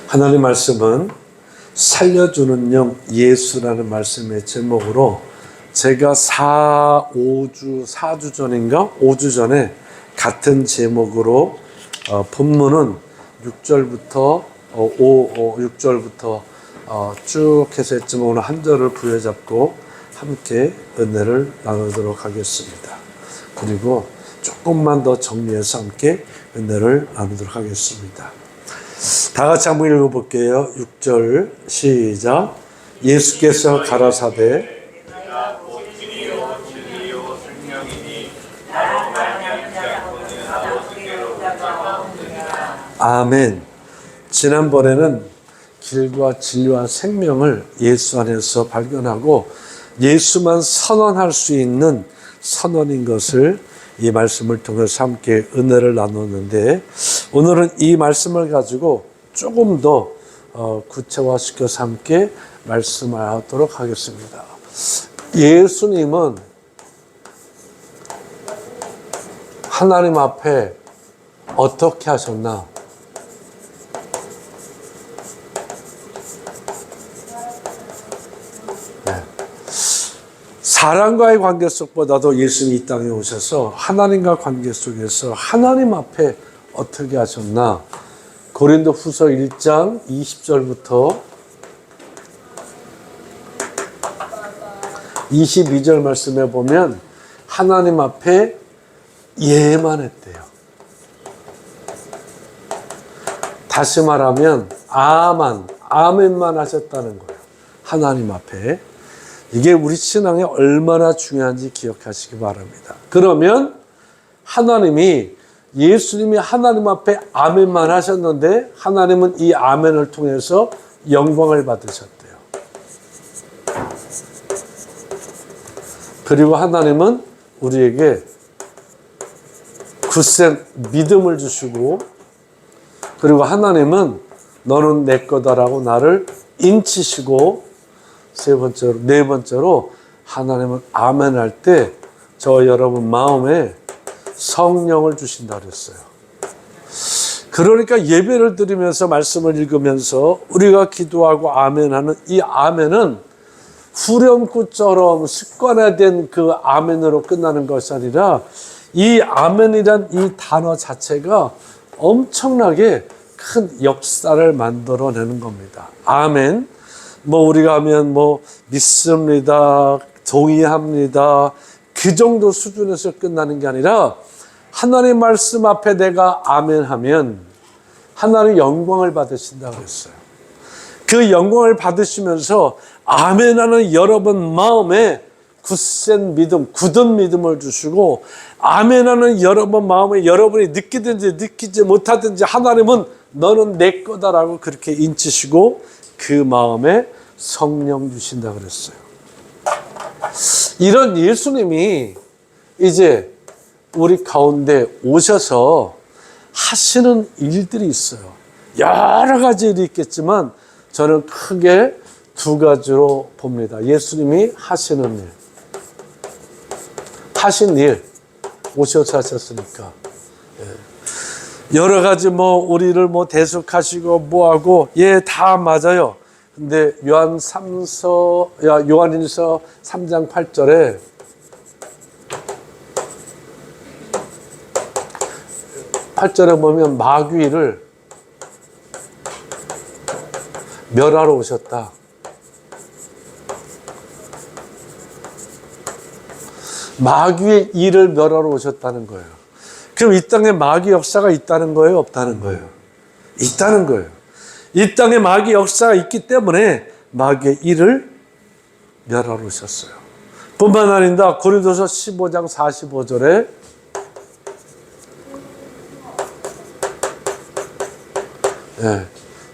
하나님 말씀은 살려주는 영 예수라는 말씀의 제목으로 제가 4주 전인가 5주 전에 같은 제목으로 본문은 6절부터 쭉 해서 했지만 오늘 한 절을 부여잡고 함께 은혜를 나누도록 하겠습니다. 그리고 조금만 더 정리해서 함께 은혜를 나누도록 하겠습니다. 다 같이 한번 읽어볼게요. 6절 시작. 예수께서 가라사대 아멘. 지난번에는 길과 진리와 생명을 예수 안에서 발견하고 예수만 선언할 수 있는 선언인 것을 이 말씀을 통해서 함께 은혜를 나눴는데, 오늘은 이 말씀을 가지고 조금 더 구체화시켜서 함께 말씀하도록 하겠습니다. 예수님은 하나님 앞에 어떻게 하셨나? 사람과의 관계 속보다도 예수님이 이 땅에 오셔서 하나님과 관계 속에서 하나님 앞에 어떻게 하셨나? 고린도후서 1장 20절부터 22절 말씀에 보면 하나님 앞에 예만 했대요. 다시 말하면 아멘만 하셨다는 거예요. 하나님 앞에. 이게 우리 신앙에 얼마나 중요한지 기억하시기 바랍니다. 그러면 예수님이 하나님 앞에 아멘만 하셨는데 하나님은 이 아멘을 통해서 영광을 받으셨대요. 그리고 하나님은 우리에게 굳센 믿음을 주시고, 그리고 하나님은 너는 내 거다라고 나를 인치시고, 네 번째로 하나님은 아멘 할 때 저 여러분 마음에 성령을 주신다 그랬어요. 그러니까 예배를 드리면서 말씀을 읽으면서 우리가 기도하고 아멘하는 이 아멘은 후렴구처럼 습관화된 그 아멘으로 끝나는 것이 아니라 이 아멘이란 이 단어 자체가 엄청나게 큰 역사를 만들어내는 겁니다. 아멘. 우리가 하면 믿습니다, 동의합니다, 그 정도 수준에서 끝나는 게 아니라 하나님 말씀 앞에 내가 아멘 하면 하나님 영광을 받으신다고 했어요. 그 영광을 받으시면서 아멘하는 여러분 마음에 굳센 믿음, 굳은 믿음을 주시고, 아멘하는 여러분 마음에 여러분이 느끼든지 느끼지 못하든지 하나님은 너는 내 거다라고 그렇게 인치시고 그 마음에 성령 주신다 그랬어요. 이런 예수님이 이제 우리 가운데 오셔서 하시는 일들이 있어요. 여러 가지 일이 있겠지만 저는 크게 두 가지로 봅니다. 예수님이 하시는 일. 하신 일. 오셔서 하셨으니까. 여러 가지 우리를 대속하시고 뭐하고, 다 맞아요. 근데 요한일서 3장 8절에 보면 마귀를 멸하러 오셨다. 마귀의 일을 멸하러 오셨다는 거예요. 그럼 이 땅에 마귀 역사가 있다는 거예요? 없다는 거예요? 있다는 거예요. 이 땅에 마귀 역사가 있기 때문에 마귀의 일을 멸하러 오셨어요. 뿐만 아니라 고린도서 15장 45절에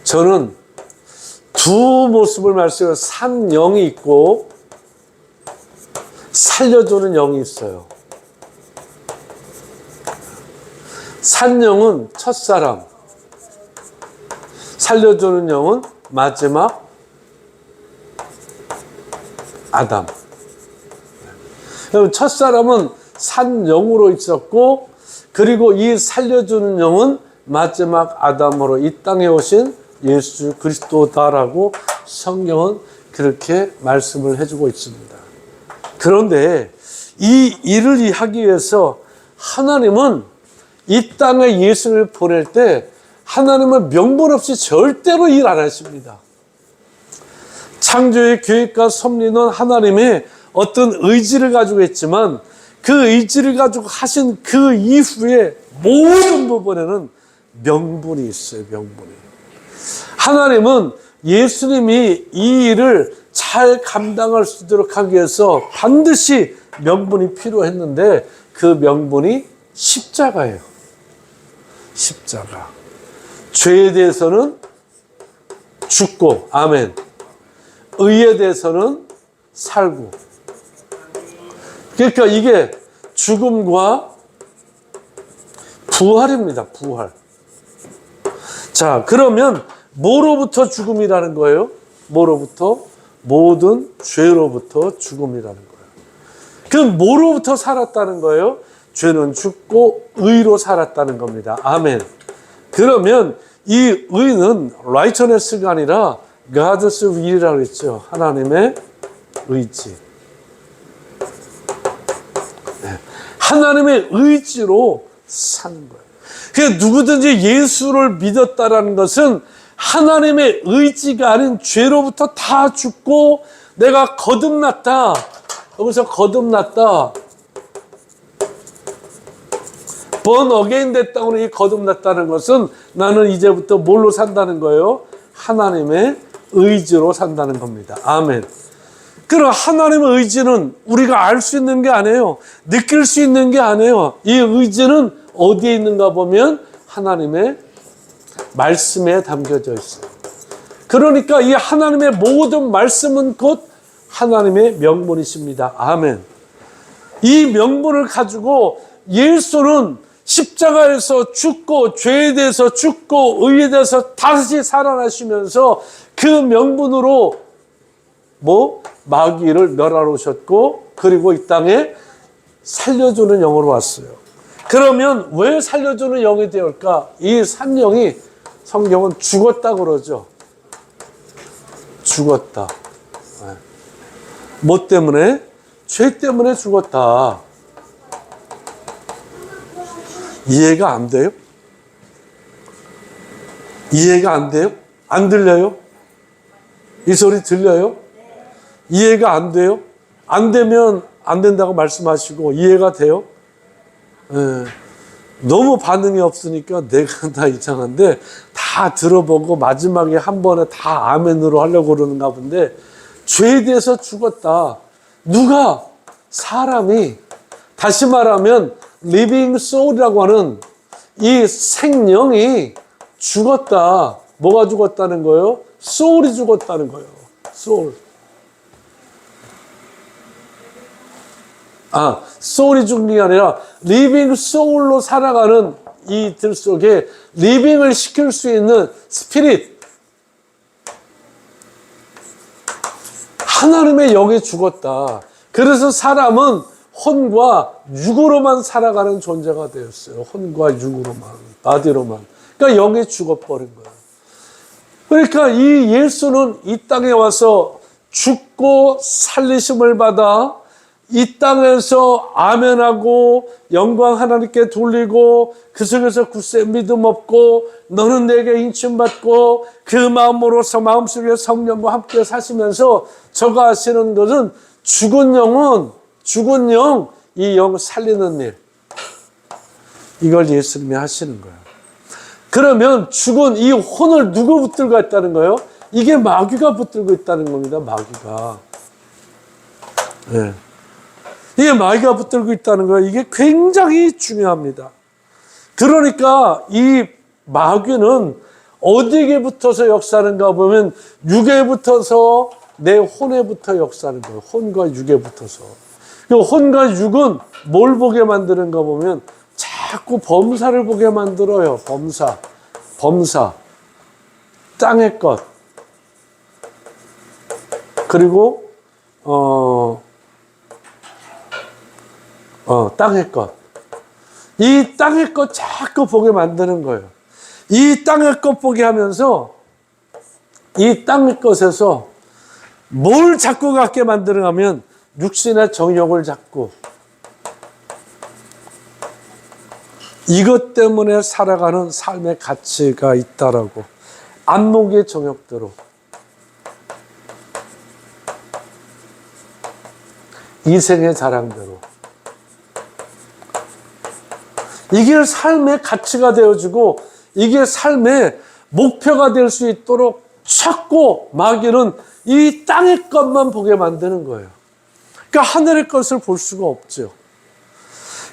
저는 두 모습을 말씀해요. 산 영이 있고 살려주는 영이 있어요. 산 영은 첫사람, 살려주는 영은 마지막 아담. 첫사람은 산 영으로 있었고, 그리고 이 살려주는 영은 마지막 아담으로 이 땅에 오신 예수 그리스도다라고 성경은 그렇게 말씀을 해주고 있습니다. 그런데 이 일을 하기 위해서 하나님은 이 땅에 예수를 보낼 때 하나님은 명분 없이 절대로 일 안 하십니다. 창조의 계획과 섭리는 하나님의 어떤 의지를 가지고 있지만 그 의지를 가지고 하신 그 이후에 모든 부분에는 명분이 있어요. 명분이. 하나님은 예수님이 이 일을 잘 감당할 수 있도록 하기 위해서 반드시 명분이 필요했는데 그 명분이 십자가예요. 십자가. 죄에 대해서는 죽고, 아멘. 의에 대해서는 살고. 그러니까 이게 죽음과 부활입니다. 부활. 자, 그러면 뭐로부터 죽음이라는 거예요? 뭐로부터? 모든 죄로부터 죽음이라는 거예요. 그럼 뭐로부터 살았다는 거예요? 죄는 죽고 의로 살았다는 겁니다. 아멘. 그러면 이 의는 righteousness가 아니라 God's will이라고 했죠. 하나님의 의지. 네. 하나님의 의지로 사는 거예요. 그러니까 누구든지 예수를 믿었다라는 것은 하나님의 의지가 아닌 죄로부터 다 죽고 내가 거듭났다. 여기서 거듭났다. born again 됐다고 이 거듭났다는 것은 나는 이제부터 뭘로 산다는 거예요? 하나님의 의지로 산다는 겁니다. 아멘. 그럼 하나님의 의지는 우리가 알 수 있는 게 아니에요. 느낄 수 있는 게 아니에요. 이 의지는 어디에 있는가 보면 하나님의 말씀에 담겨져 있어요. 그러니까 이 하나님의 모든 말씀은 곧 하나님의 명분이십니다. 아멘. 이 명분을 가지고 예수는 십자가에서 죽고 죄에 대해서 죽고 의에 대해서 다시 살아나시면서 그 명분으로 마귀를 멸하러오셨고 그리고 이 땅에 살려주는 영으로 왔어요. 그러면 왜 살려주는 영이 되었을까? 이 산영이 성경은 죽었다 그러죠. 죽었다. 뭐 때문에? 죄 때문에 죽었다. 이해가 안 돼요? 이해가 안 돼요? 안 들려요? 이 소리 들려요? 이해가 안 돼요? 안 되면 안 된다고 말씀하시고 이해가 돼요? 너무 반응이 없으니까 내가 다 이상한데 다 들어보고 마지막에 한 번에 다 아멘으로 하려고 그러는가 본데 죄에 대해서 죽었다. 누가? 사람이. 다시 말하면 living soul이라고 하는 이 생명이 죽었다. 뭐가 죽었다는 거예요? soul이 죽었다는 거예요. soul. soul이 죽는 게 아니라 living soul로 살아가는 이들 속에 living을 시킬 수 있는 spirit. 하나님의 영이 죽었다. 그래서 사람은 혼과 육으로만 살아가는 존재가 되었어요. 혼과 육으로만, 바디로만. 그러니까 영이 죽어버린 거예요. 그러니까 이 예수는 이 땅에 와서 죽고 살리심을 받아 이 땅에서 아멘하고 영광 하나님께 돌리고 그 속에서 굳세 믿음 얻고 너는 내게 인침받고 그 마음으로서 마음속에 성령과 함께 사시면서 저가 하시는 것은 죽은 영, 이 영 살리는 일. 이걸 예수님이 하시는 거예요. 그러면 죽은 이 혼을 누구 붙들고 있다는 거예요? 이게 마귀가 붙들고 있다는 겁니다. 마귀가. 네. 이게 마귀가 붙들고 있다는 거예요. 이게 굉장히 중요합니다. 그러니까 이 마귀는 어디에 붙어서 역사하는가 보면 육에 붙어서 내 혼에 붙어 역사하는 거예요. 혼과 육에 붙어서. 그 혼과 육은 뭘 보게 만드는가 보면 자꾸 범사를 보게 만들어요. 범사. 땅의 것. 그리고 땅의 것. 이 땅의 것 자꾸 보게 만드는 거예요. 이 땅의 것 보게 하면서 이 땅의 것에서 뭘 자꾸 갖게 만들어가면 육신의 정욕을 잡고 이것 때문에 살아가는 삶의 가치가 있다라고. 안목의 정욕대로, 이생의 자랑대로. 이게 삶의 가치가 되어지고 이게 삶의 목표가 될 수 있도록 자꾸 마귀는 이 땅의 것만 보게 만드는 거예요. 그러니까 하늘의 것을 볼 수가 없죠.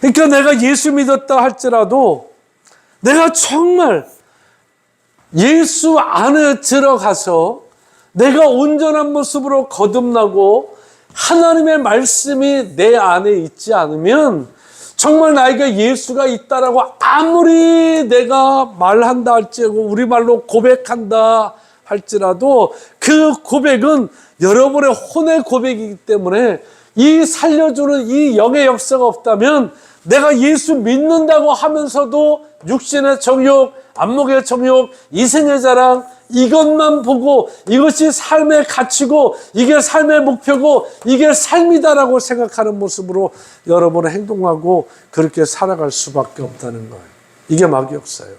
그러니까 내가 예수 믿었다 할지라도 내가 정말 예수 안에 들어가서 내가 온전한 모습으로 거듭나고 하나님의 말씀이 내 안에 있지 않으면 정말 나에게 예수가 있다라고 아무리 내가 말한다 할지라도 우리말로 고백한다 할지라도 그 고백은 여러분의 혼의 고백이기 때문에 이 살려주는 이 영의 역사가 없다면 내가 예수 믿는다고 하면서도 육신의 정욕, 안목의 정욕, 이생의 자랑 이것만 보고 이것이 삶의 가치고 이게 삶의 목표고 이게 삶이다라고 생각하는 모습으로 여러분은 행동하고 그렇게 살아갈 수밖에 없다는 거예요. 이게 마귀 역사예요.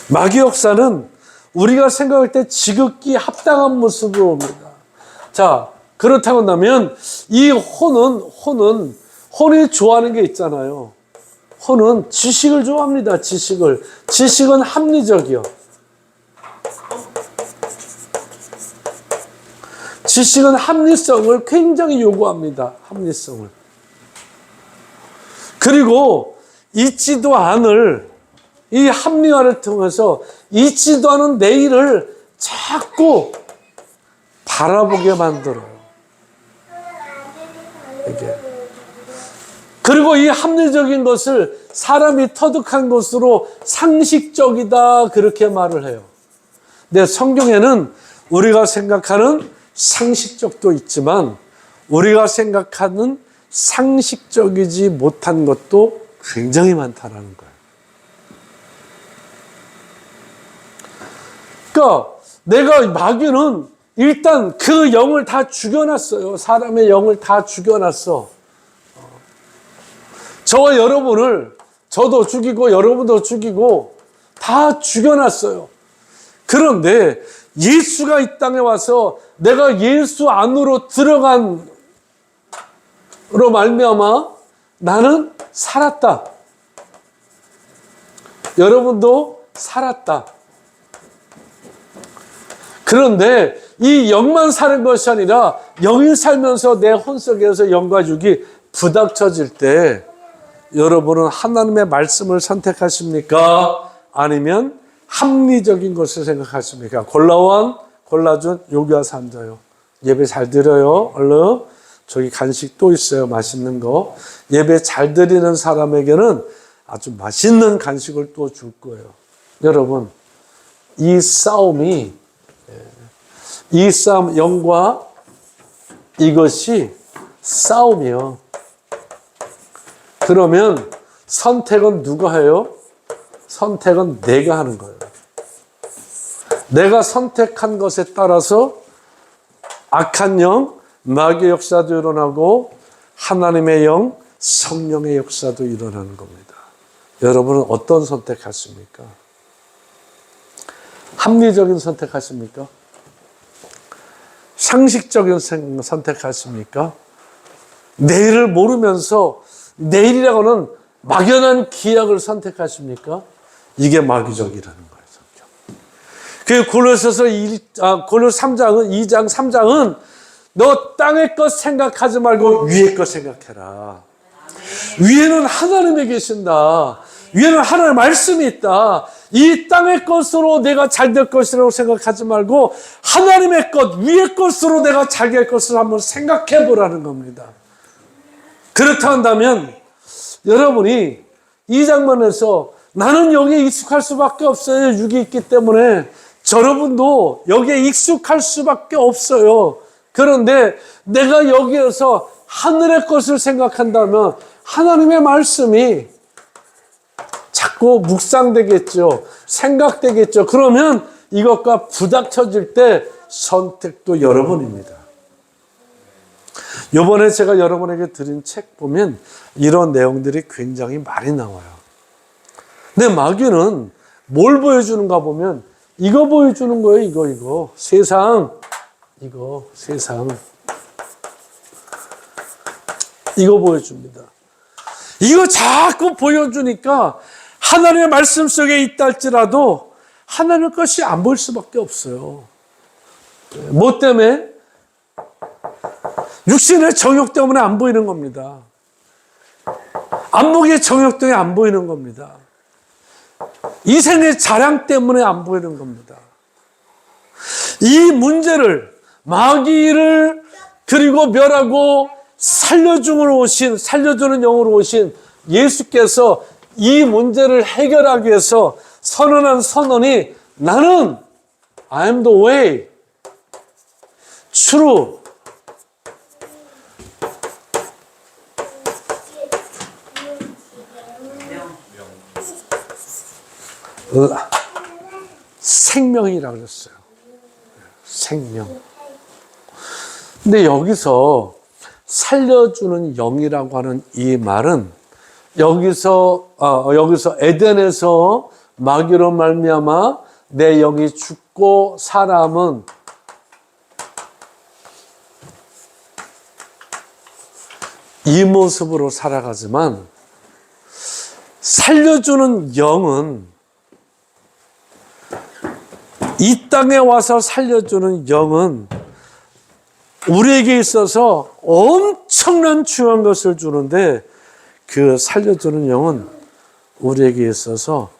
마귀 역사는 우리가 생각할 때 지극히 합당한 모습으로 옵니다. 자, 그렇다고 한다면 이 혼이 좋아하는 게 있잖아요. 혼은 지식을 좋아합니다. 지식은 합리적이요. 지식은 합리성을 굉장히 요구합니다. 합리성을. 그리고 있지도 않을 이 합리화를 통해서 있지도 않은 내일을 자꾸 바라보게 만들어요. 이게. 그리고 이 합리적인 것을 사람이 터득한 것으로 상식적이다 그렇게 말을 해요. 근데 성경에는 우리가 생각하는 상식적도 있지만 우리가 생각하는 상식적이지 못한 것도 굉장히 많다라는 거예요. 그러니까 내가 마귀는 일단 그 영을 다 죽여놨어요. 사람의 영을 다 죽여놨어. 저와 여러분을 저도 죽이고 여러분도 죽이고 다 죽여놨어요. 그런데 예수가 이 땅에 와서 내가 예수 안으로 들어간으로 말미암아 나는 살았다. 여러분도 살았다. 그런데 이 영만 사는 것이 아니라 영이 살면서 내 혼 속에서 영과 육이 부닥쳐질 때 여러분은 하나님의 말씀을 선택하십니까? 아니면 합리적인 것을 생각하십니까? 골라준 요기와 산자요. 예배 잘 드려요. 얼른 저기 간식 또 있어요. 맛있는 거. 예배 잘 드리는 사람에게는 아주 맛있는 간식을 또 줄 거예요. 여러분, 이 싸움, 영과 이것이 싸움이요. 그러면 선택은 누가 해요? 선택은 내가 하는 거예요. 내가 선택한 것에 따라서 악한 영, 마귀의 역사도 일어나고 하나님의 영, 성령의 역사도 일어나는 겁니다. 여러분은 어떤 선택하십니까? 합리적인 선택하십니까? 상식적인 선택하십니까? 내일을 모르면서 내일이라고는 막연한 기약을 선택하십니까? 이게 마귀적이라는 거예요, 성경. 그 골로새서 3장은 2장 3장은 너 땅의 것 생각하지 말고 위의 것 생각해라. 위에는 하나님이 계신다. 위에는 하나님의 말씀이 있다. 이 땅의 것으로 내가 잘 될 것이라고 생각하지 말고 하나님의 것, 위의 것으로 내가 잘 될 것을 한번 생각해 보라는 겁니다. 그렇다 한다면 여러분이 이 장면에서 나는 여기에 익숙할 수밖에 없어요. 육이 있기 때문에 여러분도 여기에 익숙할 수밖에 없어요. 그런데 내가 여기에서 하늘의 것을 생각한다면 하나님의 말씀이 자꾸 묵상되겠죠. 생각되겠죠. 그러면 이것과 부닥쳐질 때 선택도 여러 번입니다. 요번에 제가 여러분에게 드린 책 보면 이런 내용들이 굉장히 많이 나와요. 근데 마귀는 뭘 보여주는가 보면 이거 보여주는 거예요. 이거. 세상. 이거 보여줍니다. 이거 자꾸 보여주니까 하나님의 말씀 속에 있다 할지라도 하나님의 것이 안 보일 수밖에 없어요. 뭐 때문에? 육신의 정욕 때문에 안 보이는 겁니다. 안목의 정욕 때문에 안 보이는 겁니다. 이생의 자랑 때문에 안 보이는 겁니다. 이 문제를 마귀를 그리고 멸하고 살려주는 영으로 오신 예수께서 이 문제를 해결하기 위해서 선언한 선언이 나는 I am the way, true, 생명이라고 그랬어요. 생명. 근데 여기서 살려주는 영이라고 하는 이 말은 여기서 에덴에서 마귀로 말미암아 내 영이 죽고 사람은 이 모습으로 살아가지만 살려주는 영은 이 땅에 와서 살려주는 영은 우리에게 있어서 엄청난 중요한 것을 주는데 그 살려주는 영은 우리에게 있어서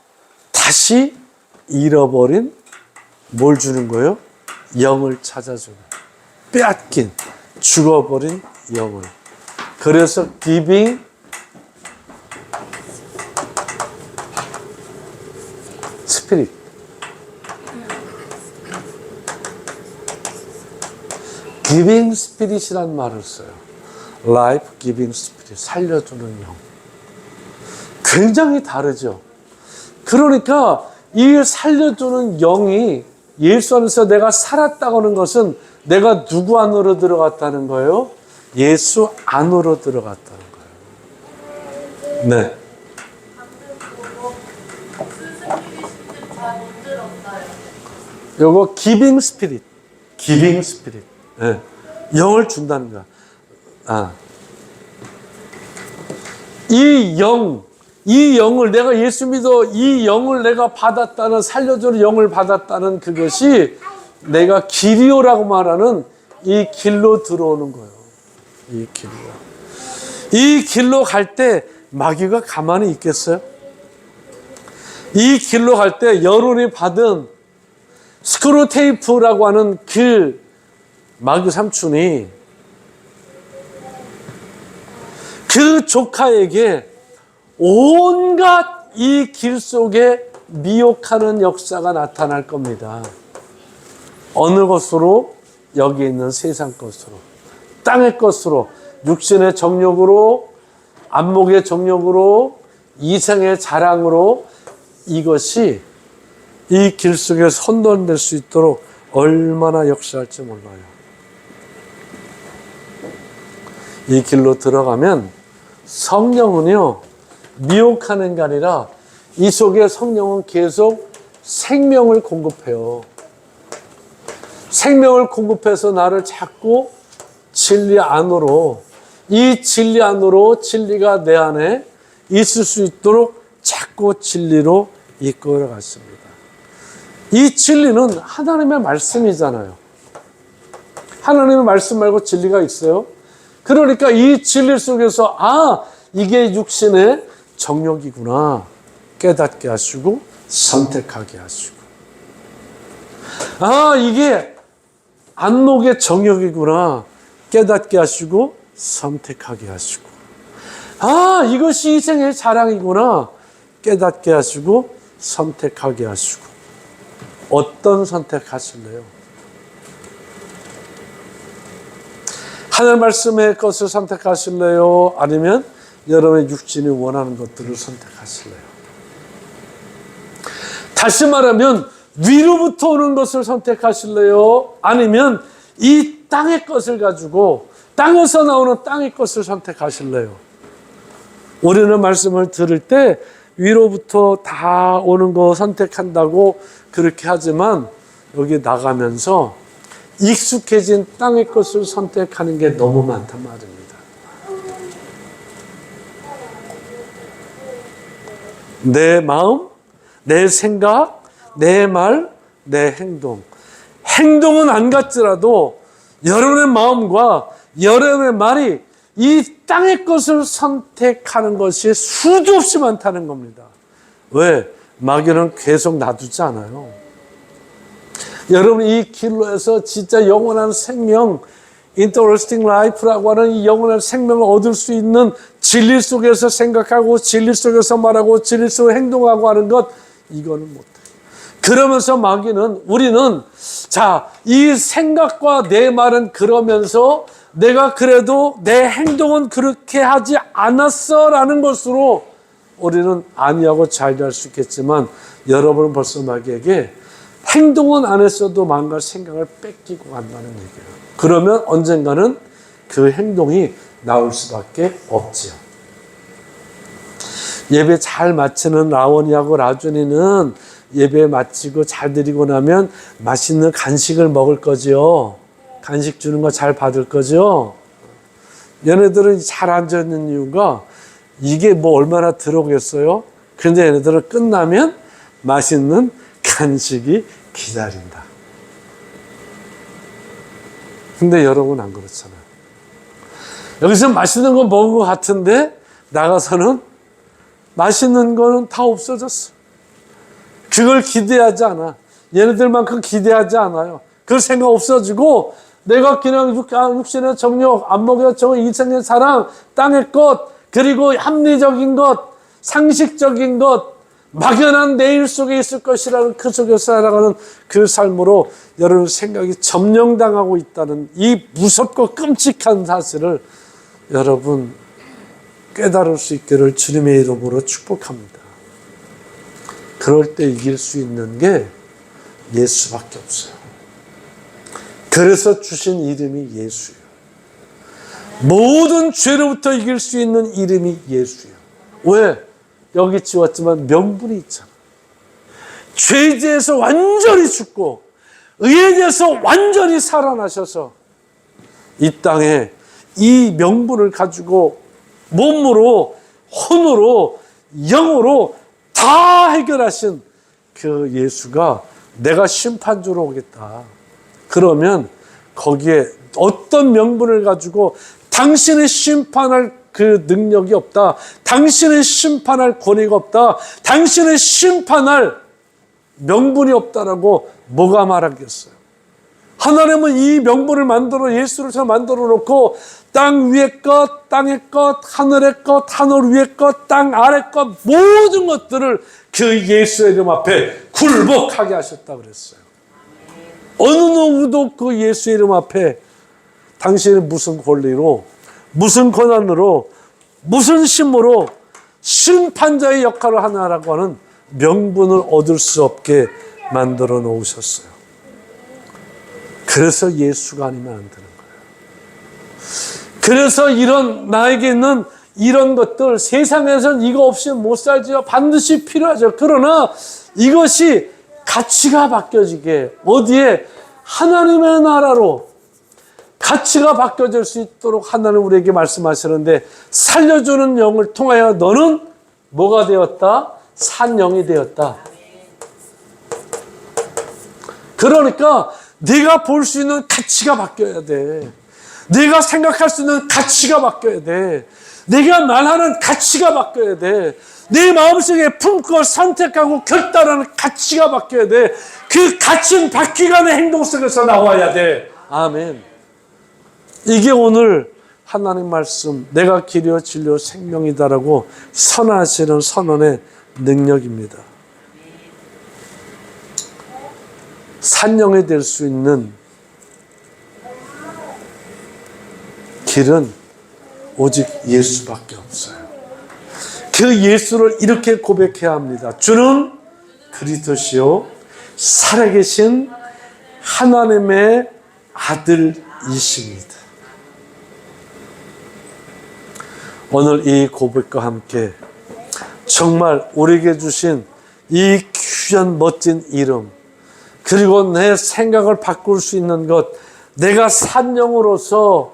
다시 잃어버린 뭘 주는 거예요? 영을 찾아주는, 빼앗긴, 죽어버린 영을. 그래서 giving spirit. giving spirit이라는 말을 써요. life giving spirit. 살려주는 영. 굉장히 다르죠. 그러니까 이 살려주는 영이 예수 안에서 내가 살았다고 하는 것은 내가 누구 안으로 들어갔다는 거예요? 예수 안으로 들어갔다는 거예요. 네. 요거 giving spirit. giving spirit. 네. 영을 준다는 거야. 이 영을 내가 예수 믿어 이 영을 내가 받았다는 살려주는 영을 받았다는 그것이 내가 길이오라고 말하는 이 길로 들어오는 거예요. 이 길로. 이 길로 갈 때 마귀가 가만히 있겠어요? 이 길로 갈 때 여론이 받은 스크루테이프라고 하는 그 마귀 삼촌이 그 조카에게 온갖 이 길 속에 미혹하는 역사가 나타날 겁니다. 어느 것으로? 여기 있는 세상 것으로, 땅의 것으로, 육신의 정욕으로, 안목의 정욕으로, 이생의 자랑으로 이것이 이 길 속에 선동될 수 있도록 얼마나 역사할지 몰라요. 이 길로 들어가면 성령은요, 미혹하는 게 아니라 이 속에 성령은 계속 생명을 공급해요. 생명을 공급해서 나를 자꾸 진리 안으로, 이 진리 안으로 진리가 내 안에 있을 수 있도록 자꾸 진리로 이끌어 갔습니다. 이 진리는 하나님의 말씀이잖아요. 하나님의 말씀 말고 진리가 있어요? 그러니까 이 진리 속에서 이게 육신의 정욕이구나 깨닫게 하시고 선택하게 하시고, 이게 안목의 정욕이구나 깨닫게 하시고 선택하게 하시고, 이것이 이생의 자랑이구나 깨닫게 하시고 선택하게 하시고. 어떤 선택하실래요? 하나님 말씀의 것을 선택하실래요? 아니면 여러분의 육신이 원하는 것들을 선택하실래요? 다시 말하면 위로부터 오는 것을 선택하실래요? 아니면 이 땅의 것을 가지고 땅에서 나오는 땅의 것을 선택하실래요? 우리는 말씀을 들을 때 위로부터 다 오는 거 선택한다고 그렇게 하지만 여기 나가면서 익숙해진 땅의 것을 선택하는 게 너무 많단 말입니다. 내 마음, 내 생각, 내 말, 내 행동. 행동은 안 같지라도 여러분의 마음과 여러분의 말이 이 땅의 것을 선택하는 것이 수도 없이 많다는 겁니다. 왜? 마귀는 계속 놔두지 않아요. 여러분 이 길로에서 진짜 영원한 생명, Interesting Life라고 하는 이 영원한 생명을 얻을 수 있는 진리 속에서 생각하고 진리 속에서 말하고 진리 속에서 행동하고 하는 것, 이거는 못해요. 그러면서 마귀는, 우리는 이 생각과 내 말은 그러면서 내가 그래도 내 행동은 그렇게 하지 않았어 라는 것으로 우리는 아니하고 자유할 수 있겠지만, 여러분은 벌써 마귀에게 행동은 안 했어도 망갈 생각을 뺏기고 간다는 얘기예요. 그러면 언젠가는 그 행동이 나올 수밖에 없지요. 예배 잘 마치는 라원이하고 라준이는 예배 마치고 잘 드리고 나면 맛있는 간식을 먹을 거죠. 간식 주는 거 잘 받을 거죠. 얘네들은 잘 앉아있는 이유가 이게 뭐 얼마나 들어오겠어요? 그런데 얘네들은 끝나면 맛있는 간식이 기다린다. 근데 여러분 안 그렇잖아요. 여기서 맛있는 거 먹은 것 같은데 나가서는 맛있는 거는 다 없어졌어. 그걸 기대하지 않아. 얘네들만큼 기대하지 않아요. 그 생각 없어지고 내가 그냥 육신의 정욕, 안 먹여 정욕, 이생의 사랑, 땅의 것, 그리고 합리적인 것, 상식적인 것, 막연한 내일 속에 있을 것이라는 그 속에서 살아가는 그 삶으로 여러분 생각이 점령당하고 있다는 이 무섭고 끔찍한 사실을 여러분 깨달을 수 있기를 주님의 이름으로 축복합니다. 그럴 때 이길 수 있는 게 예수밖에 없어요. 그래서 주신 이름이 예수예요. 모든 죄로부터 이길 수 있는 이름이 예수예요. 왜? 여기 지웠지만 명분이 있잖아. 죄에 대해서 완전히 죽고 의에 대해서 완전히 살아나셔서 이 땅에 이 명분을 가지고 몸으로, 혼으로, 영으로 다 해결하신 그 예수가 내가 심판주로 오겠다. 그러면 거기에 어떤 명분을 가지고 당신을 심판할 그 능력이 없다. 당신을 심판할 권위가 없다. 당신을 심판할 명분이 없다라고 뭐가 말하겠어요? 하나님은 이 명분을 만들어 예수를 만들어 놓고 땅 위의 것, 땅의 것, 하늘의 것, 하늘 위의 것, 땅 아래 것 모든 것들을 그 예수의 이름 앞에 굴복하게 하셨다 그랬어요. 어느 누구도 그 예수의 이름 앞에 당신이 무슨 권리로, 무슨 권한으로, 무슨 힘으로 심판자의 역할을 하나라고 하는 명분을 얻을 수 없게 만들어 놓으셨어요. 그래서 예수가 아니면 안 되는 거예요. 그래서 나에게 있는 이런 것들, 세상에서는 이거 없이 못 살지요. 반드시 필요하죠. 그러나 이것이 가치가 바뀌어지게, 어디에? 하나님의 나라로 가치가 바뀌어질 수 있도록 하나님 우리에게 말씀하시는데, 살려주는 영을 통하여 너는 뭐가 되었다? 산 영이 되었다. 그러니까 네가 볼 수 있는 가치가 바뀌어야 돼. 네가 생각할 수 있는 가치가 바뀌어야 돼. 네가 말하는 가치가 바뀌어야 돼. 네 마음속에 품고 선택하고 결단하는 가치가 바뀌어야 돼. 그 가치는 바뀌어가는 행동 속에서 나와야 돼. 아멘. 이게 오늘 하나님 말씀, 내가 길이요 진리요 생명이다라고 선하시는 선언의 능력입니다. 산영이 될 수 있는 길은 오직 예수밖에 없어요. 그 예수를 이렇게 고백해야 합니다. 주는 그리스도시요 살아계신 하나님의 아들이십니다. 오늘 이 고백과 함께 정말 우리에게 주신 이 귀한 멋진 이름, 그리고 내 생각을 바꿀 수 있는 것, 내가 산 영으로서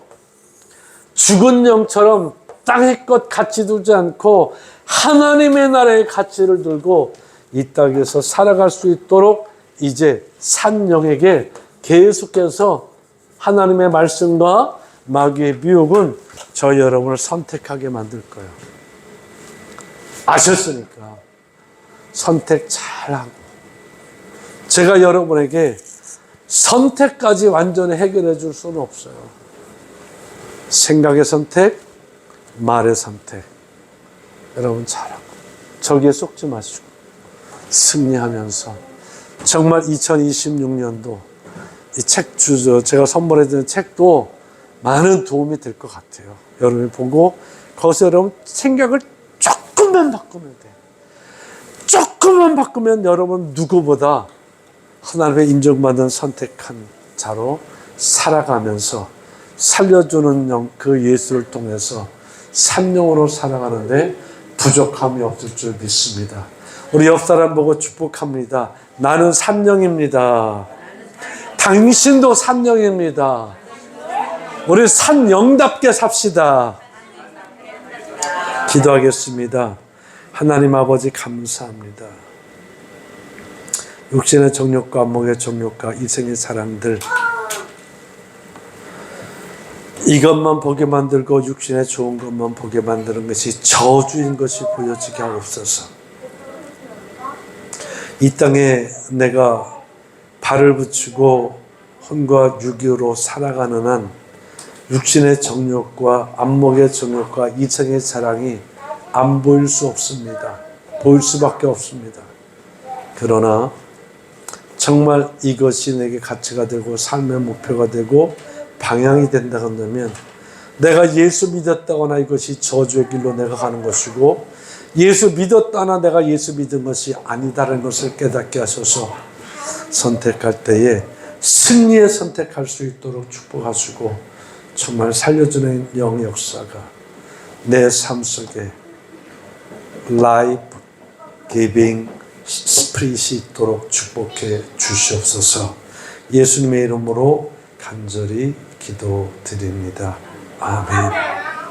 죽은 영처럼 땅의 것 가치 두지 않고 하나님의 나라의 가치를 들고 이 땅에서 살아갈 수 있도록 이제 산 영에게 계속해서 하나님의 말씀과 마귀의 미혹은 저 여러분을 선택하게 만들 거예요. 아셨으니까 선택 잘하고, 제가 여러분에게 선택까지 완전히 해결해 줄 수는 없어요. 생각의 선택, 말의 선택, 여러분 잘하고 저기에 속지 마시고 승리하면서 정말 2026년도 이 책 주죠. 제가 선물해 드린 책도 많은 도움이 될 것 같아요. 여러분이 보고 거기서 여러분 생각을 조금만 바꾸면 돼요. 조금만 바꾸면 여러분 누구보다 하나님의 인정받는 선택한 자로 살아가면서 살려주는 영, 그 예수를 통해서 산영으로 살아가는데 부족함이 없을 줄 믿습니다. 우리 옆 사람 보고 축복합니다. 나는 산영입니다. 당신도 산영입니다. 우리 산영답게 삽시다. 기도하겠습니다. 하나님 아버지 감사합니다. 육신의 정욕과 안목의 정욕과 이생의 사랑들, 이것만 보게 만들고 육신의 좋은 것만 보게 만드는 것이 저주인 것이 보여지게 하옵소서. 이 땅에 내가 발을 붙이고 혼과 육유로 살아가는 한 육신의 정욕과 안목의 정욕과 이성의 사랑이 안 보일 수 없습니다. 보일 수밖에 없습니다. 그러나 정말 이것이 내게 가치가 되고 삶의 목표가 되고 방향이 된다고 한다면, 내가 예수 믿었다거나 이것이 저주의 길로 내가 가는 것이고, 예수 믿었다나 내가 예수 믿은 것이 아니다라는 것을 깨닫게 하셔서 선택할 때에 승리에 선택할 수 있도록 축복하시고, 정말 살려주는 영 역사가 내 삶 속에 라이프 기빙 스피릿이 있도록 축복해 주시옵소서. 예수님의 이름으로 간절히 기도드립니다. 아멘.